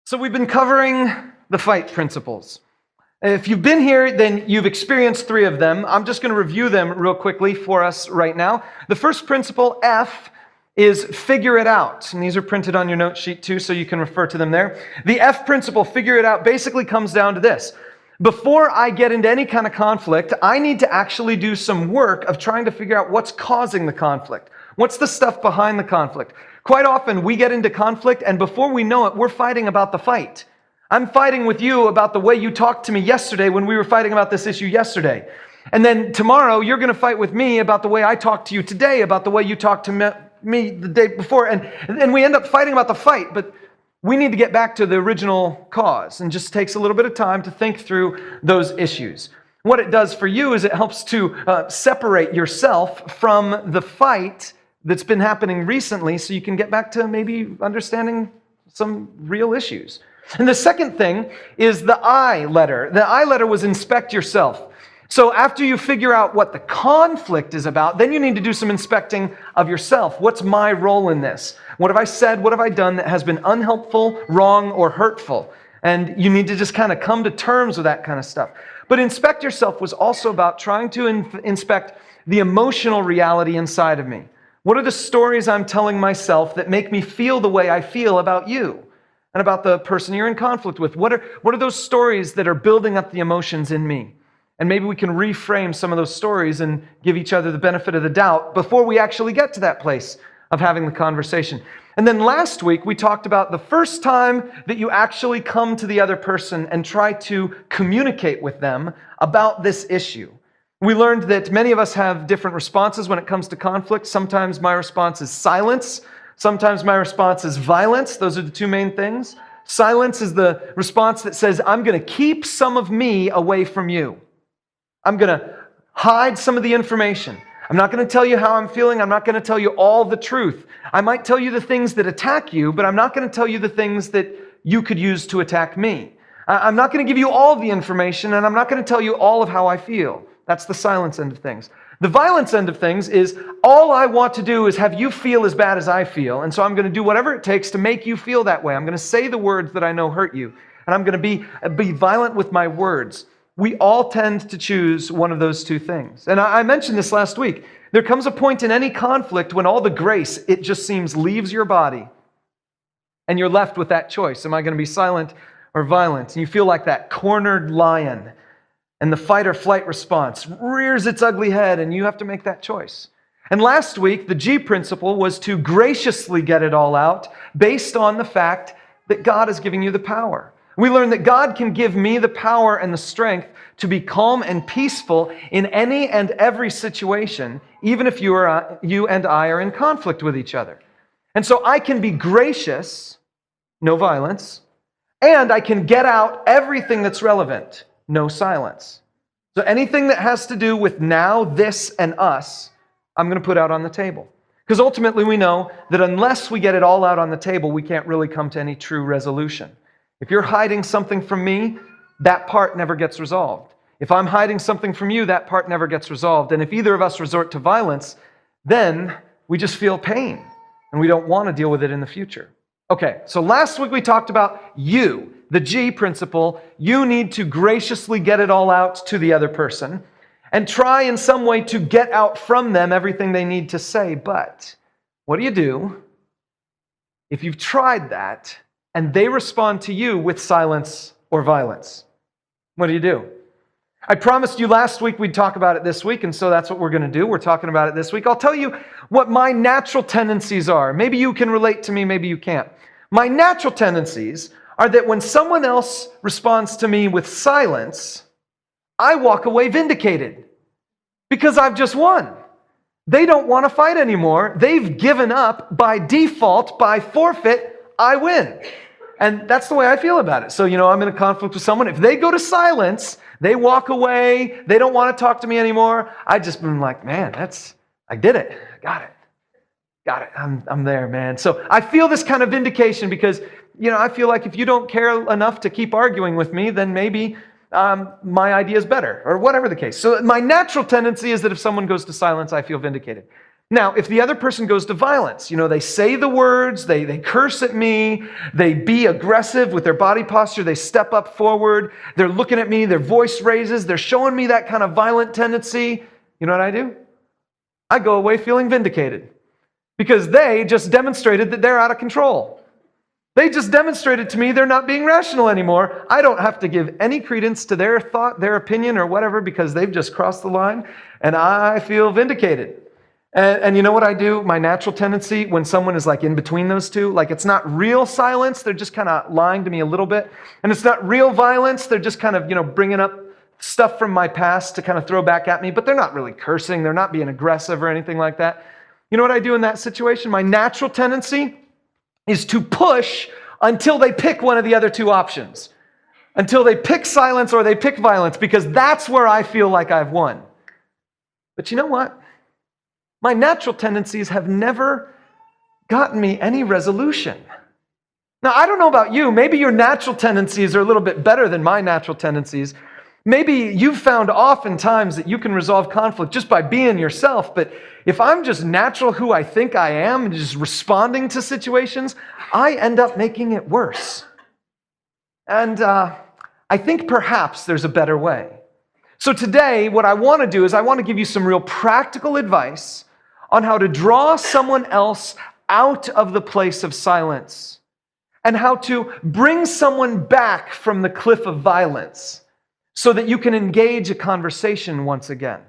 So we've been covering the fight principles. If you've been here, then you've experienced 3 of them. I'm just going to review them real quickly for us right now. The first principle, F, is figure it out. And these are printed on your note sheet too, so you can refer to them there. The F principle, figure it out, basically comes down to this. Before I get into any kind of conflict, I need to actually do some work of trying to figure out what's causing the conflict. What's the stuff behind the conflict? Quite often, we get into conflict, and before we know it, we're fighting about the fight. I'm fighting with you about the way you talked to me yesterday when we were fighting about this issue yesterday. And then tomorrow, you're going to fight with me about the way I talked to you today, about the way you talked to me the day before. And we end up fighting about the fight, but we need to get back to the original cause. And just takes a little bit of time to think through those issues. What it does for you is it helps to separate yourself from the fight that's been happening recently so you can get back to maybe understanding some real issues. And the second thing is the I letter. The I letter was inspect yourself. So after you figure out what the conflict is about, then you need to do some inspecting of yourself. What's my role in this? What have I said? What have I done that has been unhelpful, wrong, or hurtful? And you need to just kind of come to terms with that kind of stuff. But inspect yourself was also about trying to inspect the emotional reality inside of me. What are the stories I'm telling myself that make me feel the way I feel about you and about the person you're in conflict with? What are those stories that are building up the emotions in me? And maybe we can reframe some of those stories and give each other the benefit of the doubt before we actually get to that place of having the conversation. And then last week, we talked about the first time that you actually come to the other person and try to communicate with them about this issue. We learned that many of us have different responses when it comes to conflict. Sometimes my response is silence. Sometimes my response is violence. Those are the 2 main things. Silence is the response that says, I'm going to keep some of me away from you. I'm going to hide some of the information. I'm not going to tell you how I'm feeling. I'm not going to tell you all the truth. I might tell you the things that attack you, but I'm not going to tell you the things that you could use to attack me. I'm not going to give you all the information, and I'm not going to tell you all of how I feel. That's the silence end of things. The violence end of things is all I want to do is have you feel as bad as I feel, and so I'm going to do whatever it takes to make you feel that way. I'm going to say the words that I know hurt you, and I'm going to be violent with my words. We all tend to choose one of those 2 things. And I mentioned this last week. There comes a point in any conflict when all the grace, it just seems, leaves your body. And you're left with that choice. Am I going to be silent or violent? And you feel like that cornered lion. And the fight or flight response rears its ugly head, and you have to make that choice. And last week, the G principle was to graciously get it all out based on the fact that God is giving you the power. We learned that God can give me the power and the strength to be calm and peaceful in any and every situation, even if you and I are in conflict with each other. And so I can be gracious, no violence, and I can get out everything that's relevant, no silence. So anything that has to do with now, this, and us, I'm going to put out on the table. Because ultimately we know that unless we get it all out on the table, we can't really come to any true resolution. If you're hiding something from me, that part never gets resolved. If I'm hiding something from you, that part never gets resolved. And if either of us resort to violence, then we just feel pain, and we don't want to deal with it in the future. Okay, so last week we talked about you, the G principle. You need to graciously get it all out to the other person and try in some way to get out from them everything they need to say. But what do you do if you've tried that and they respond to you with silence or violence? What do you do? I promised you last week we'd talk about it this week, and so that's what we're going to do. We're talking about it this week. I'll tell you what my natural tendencies are. Maybe you can relate to me, maybe you can't. My natural tendencies are that when someone else responds to me with silence, I walk away vindicated because I've just won. They don't want to fight anymore. They've given up by default, by forfeit. I win. And that's the way I feel about it. So, I'm in a conflict with someone. If they go to silence, they walk away, they don't want to talk to me anymore, I just been like, man, I did it. Got it. I'm there, man. So I feel this kind of vindication because, I feel like if you don't care enough to keep arguing with me, then maybe my idea is better, or whatever the case. So my natural tendency is that if someone goes to silence, I feel vindicated. Now, if the other person goes to violence, they say the words, they curse at me, they be aggressive with their body posture, they step up forward, they're looking at me, their voice raises, they're showing me that kind of violent tendency, you know what I do? I go away feeling vindicated because they just demonstrated that they're out of control. They just demonstrated to me they're not being rational anymore. I don't have to give any credence to their thought, their opinion, or whatever because they've just crossed the line, and I feel vindicated. And you know what I do? My natural tendency when someone is like in between those two, like it's not real silence, they're just kind of lying to me a little bit. And it's not real violence, they're just kind of, bringing up stuff from my past to kind of throw back at me, but they're not really cursing, they're not being aggressive or anything like that. You know what I do in that situation? My natural tendency is to push until they pick one of the other two options. Until they pick silence or they pick violence, because that's where I feel like I've won. But you know what? My natural tendencies have never gotten me any resolution. Now, I don't know about you. Maybe your natural tendencies are a little bit better than my natural tendencies. Maybe you've found oftentimes that you can resolve conflict just by being yourself. But if I'm just natural who I think I am and just responding to situations, I end up making it worse. And I think perhaps there's a better way. So today, what I want to do is I want to give you some real practical advice on how to draw someone else out of the place of silence and how to bring someone back from the cliff of violence so that you can engage a conversation once again.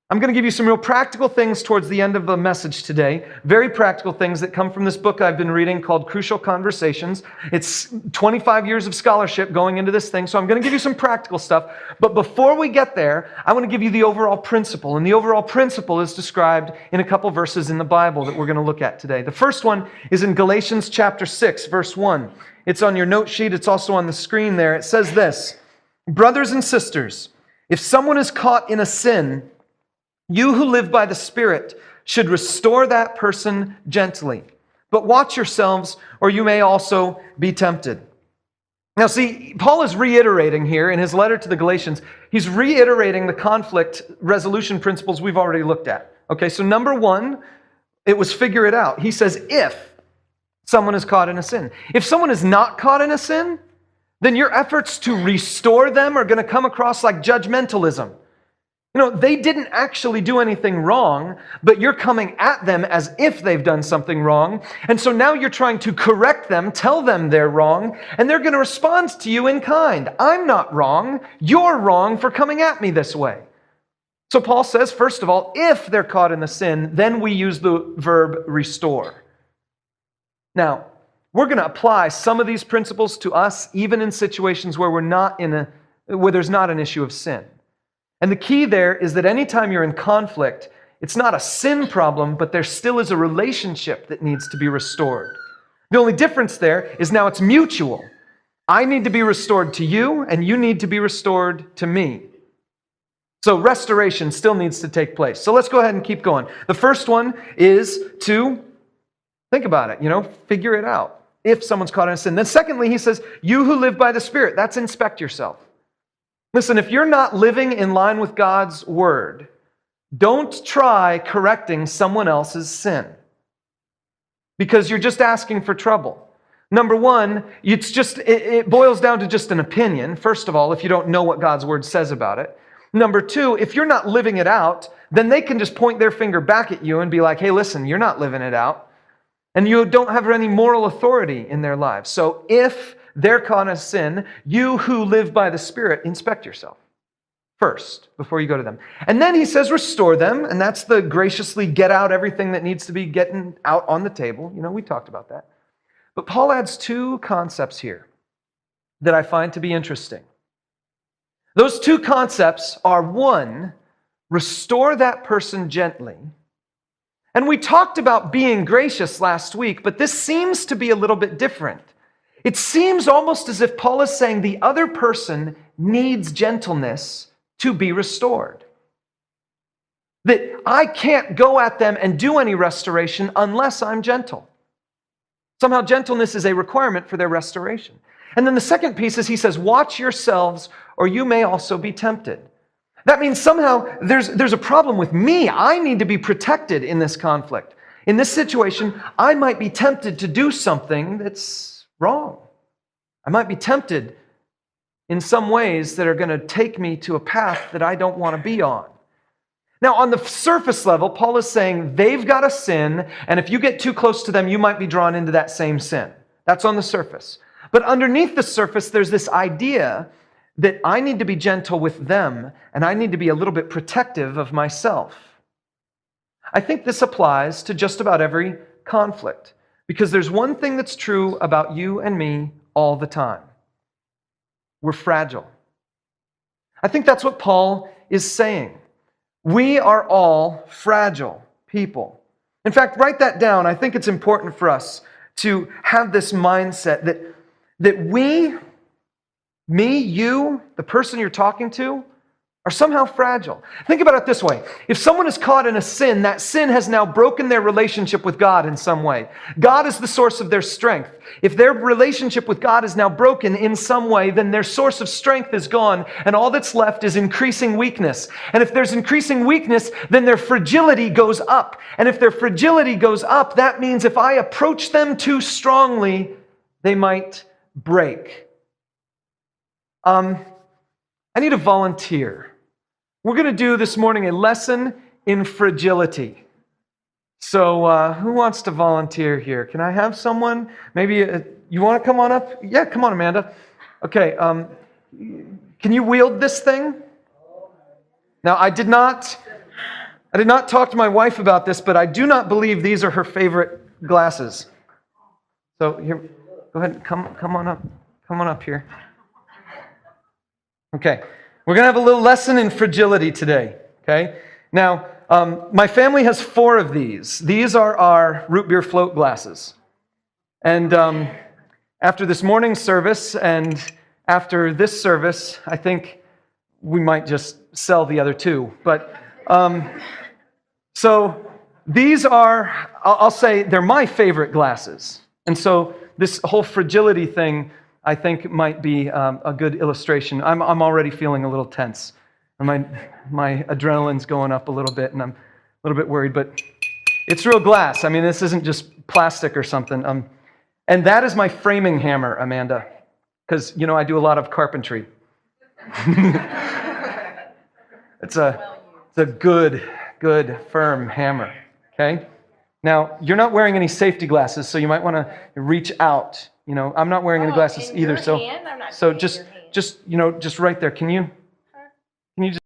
I'm going to give you some real practical things towards the end of the message today. Very practical things that come from this book I've been reading called Crucial Conversations. It's 25 years of scholarship going into this thing, so I'm going to give you some practical stuff. But before we get there, I want to give you the overall principle. And the overall principle is described in a couple verses in the Bible that we're going to look at today. The first one is in Galatians chapter 6, verse 1. It's on your note sheet. It's also on the screen there. It says this: "Brothers and sisters, if someone is caught in a sin, you who live by the Spirit should restore that person gently. But watch yourselves, or you may also be tempted." Now see, Paul is reiterating here in his letter to the Galatians, he's reiterating the conflict resolution principles we've already looked at. Okay, so number one, it was figure it out. He says, if someone is caught in a sin. If someone is not caught in a sin, then your efforts to restore them are going to come across like judgmentalism. They didn't actually do anything wrong, but you're coming at them as if they've done something wrong. And so now you're trying to correct them, tell them they're wrong, and they're going to respond to you in kind. I'm not wrong. You're wrong for coming at me this way. So Paul says, first of all, if they're caught in the sin, then we use the verb restore. Now, we're going to apply some of these principles to us, even in situations where where there's not an issue of sin. And the key there is that anytime you're in conflict, it's not a sin problem, but there still is a relationship that needs to be restored. The only difference there is now it's mutual. I need to be restored to you, and you need to be restored to me. So restoration still needs to take place. So let's go ahead and keep going. The first one is to think about it, figure it out. If someone's caught in a sin. Then secondly, he says, you who live by the Spirit, that's inspect yourself. Listen, if you're not living in line with God's word, don't try correcting someone else's sin, because you're just asking for trouble. Number one, it boils down to just an opinion, first of all, if you don't know what God's word says about it. Number two, if you're not living it out, then they can just point their finger back at you and be like, hey, listen, you're not living it out. And you don't have any moral authority in their lives. So if they're caught in sin, you who live by the Spirit, inspect yourself first before you go to them. And then he says, restore them. And that's the graciously get out everything that needs to be getting out on the table. We talked about that. But Paul adds two concepts here that I find to be interesting. Those two concepts are, one, restore that person gently. And we talked about being gracious last week, but this seems to be a little bit different. It seems almost as if Paul is saying the other person needs gentleness to be restored. That I can't go at them and do any restoration unless I'm gentle. Somehow gentleness is a requirement for their restoration. And then the second piece is he says, watch yourselves or you may also be tempted. That means somehow there's a problem with me. I need to be protected in this conflict. In this situation, I might be tempted to do something that's wrong. I might be tempted in some ways that are going to take me to a path that I don't want to be on. Now, on the surface level, Paul is saying they've got a sin, and if you get too close to them, you might be drawn into that same sin. That's on the surface. But underneath the surface, there's this idea that I need to be gentle with them, and I need to be a little bit protective of myself. I think this applies to just about every conflict, because there's one thing that's true about you and me all the time. We're fragile. I think that's what Paul is saying. We are all fragile people. In fact, write that down. I think it's important for us to have this mindset that we, me, you, the person you're talking to, are somehow fragile. Think about it this way. If someone is caught in a sin, that sin has now broken their relationship with God in some way. God is the source of their strength. If their relationship with God is now broken in some way, then their source of strength is gone, and all that's left is increasing weakness. And if there's increasing weakness, then their fragility goes up. And if their fragility goes up, that means if I approach them too strongly, they might break. I need a volunteer. We're going to do this morning a lesson in fragility. So who wants to volunteer here? Can I have someone? Maybe you want to come on up? Yeah, come on, Amanda. Okay, can you wield this thing? Now, I did not talk to my wife about this, but I do not believe these are her favorite glasses. So here, go ahead, come on up. Come on up here. Okay. We're going to have a little lesson in fragility today, okay? Now, my family has 4 of these. These are our root beer float glasses. And after this morning service and after this service, I think we might just sell the other 2. But so these are, I'll say, they're my favorite glasses. And so this whole fragility thing, I think, might be a good illustration. I'm already feeling a little tense. My adrenaline's going up a little bit, and I'm a little bit worried. But it's real glass. I mean, this isn't just plastic or something. And that is my framing hammer, Amanda, because, I do a lot of carpentry. It's a good, firm hammer, okay? Now, you're not wearing any safety glasses, so you might want to reach out. I'm not wearing any glasses either, so just right there. Can you just